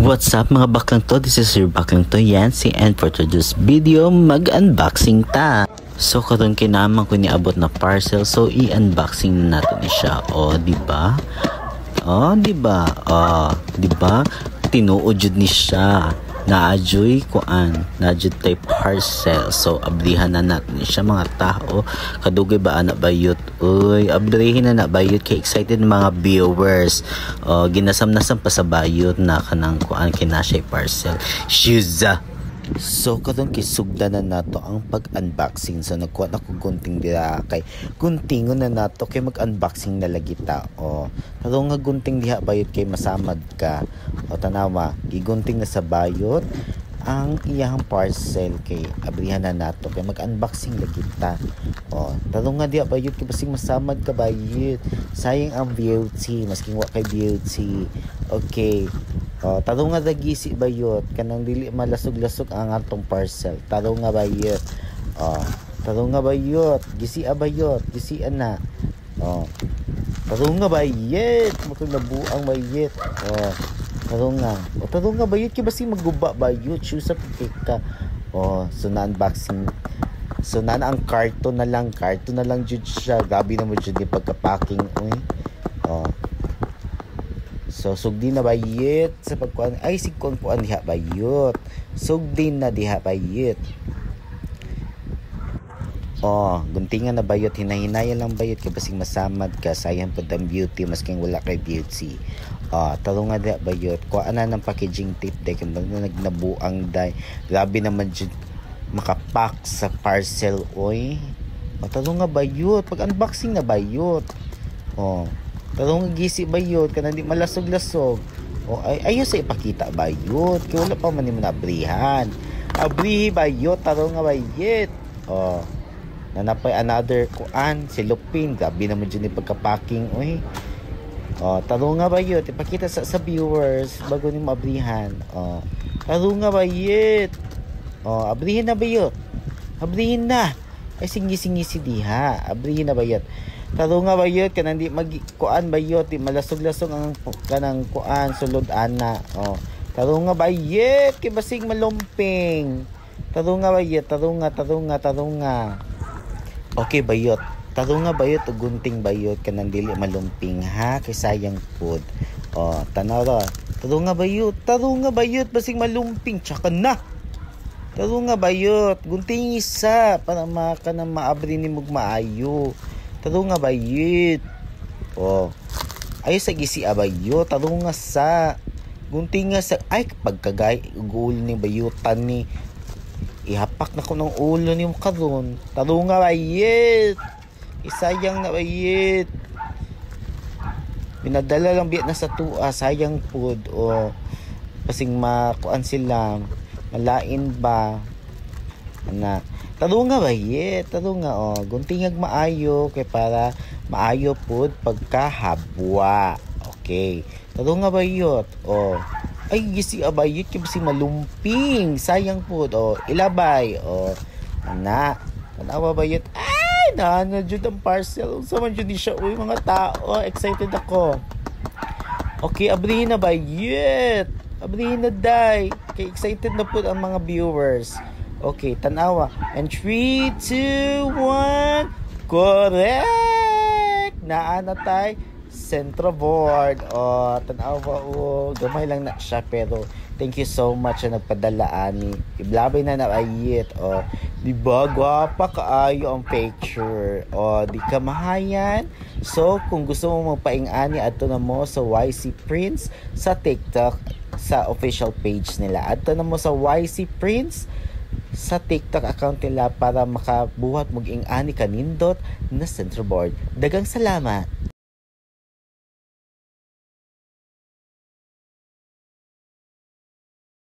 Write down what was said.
What's up mga baklang to? This is your baklang to Yancy, and for today's video mag-unboxing ta. So karon kinamang ko niabot na parcel, so i-unboxing natin siya. Di ba? Di ba? Tinuod jud ni siya. Naadyoy tay parcel. So ablihan na natin siya mga tao. Kadugay ba anak bayot? Uy, ablihin na bayot kay excited mga viewers. Ginasam-nasam pa sa bayot na kanang kuan kinasay parcel. Shiza. So karon kisugdan na nato ang pag-unboxing. So nagkuha na ko gunting dira kay guntingon na nato kay mag-unboxing na lagi ta. Karon nga gunting diha bayot kay masamad ka. Tanawa, gigunting na sa bayot ang iyang parcel kay abrihan na nato kay mag-unboxing lagi ta. Karon nga diha bayot kay basing masamad ka bayot. Sayang ang beauty masking wa kay beauty. Okay. Taro nga dagisi bayot kanang dili malasog-lasog ang atong parcel. Taro nga bayot. Taro nga bayot, gisi bayot, gisi ana. Taro nga bayot, mako nabuang bayot. Taro nga bayot kay basi maguba bayot, shoes sa pika. So na-unboxing. So na ang karton na lang jud siya. Gabi na mo jud di pagka-packing So sugdi na bayit sa pagkuan ay sigkon puan diha bayot. Sugdi na diha bayit. Guntingan na bayot, hinahinaya lang bayot kay basing masamad ka, sayang pud ang beauty masking wala kay beauty. Taro nga diha bayot. Kuan na ng packaging tape day kay nagnabuang day. Grabe naman jud makapack sa parcel taro nga bayot, pag unboxing na bayot. Taro nga gisi bayot kanang di malasog-lasog. Ayaw sa ipakita bayot kay wala pa man nimo nabrihan. Abrihi bayot, taro nga bayot. Nanapay another kuan silupin, gabi naman dyan yung pagka-packing taro nga bayot, ipakita sa viewers bago ni mabrihan. Taro nga bayot. Abrihin na bayot. Abrihin na. Ay singi-singi diha. Abrihin na bayot. Taro nga bayot kanang di magkuan bayot, di malasog-lasog ang kanang kuan sulod ana. Taro nga bayot kay basing malumping. Taro nga bayot, taro nga. Okay bayot. Taro nga bayot ug gunting bayot kanang dili malumping ha kay sayang food. Tanaw ra. Taro nga bayot basing malumping tsaka na. Taro nga bayot, gunting isa para kanang maabri ni mog maayo. Taro nga bayot. Ayo sa gisi bayot, taro nga sa gunting nga sa ay pagkagay ugol ni bayutan ni ihapak na ko ng ulo ni mo karon. Taro nga bayot. Isayang na bayot. Binadala lang biyat na sa tua, sayang food kasing makuan sila malain ba ana. Taro nga bayet, taro nga guntingag maayo kay para maayo pud pagkahabwa. Okay. Taro nga bayot. Ay gisi bayot kay basi malumping, sayang pud. Ilabay. Ana. Tanawa bayot. Ay, na jud ang parcel. Unsa man jud ni siya mga tao. Excited ako. Okay, abrihin na bayot. Abrihin na day. Kay excited na pud ang mga viewers. Okay, tanawa. And 3, 2, 1. Correct! Naana tay Centro board. Tanawa gamay lang na siya pero thank you so much na nagpadala ani. Iblabay na ayit. Di ba gwapa kaayo ang picture. Di ka mahayan. So kung gusto mo magpaing-ani adto na mo sa YC Prince sa TikTok sa official page nila. Adto na mo sa YC Prince sa TikTok account nila para makabuhat mog ing-ani kanindot na centerboard. Dagang salamat.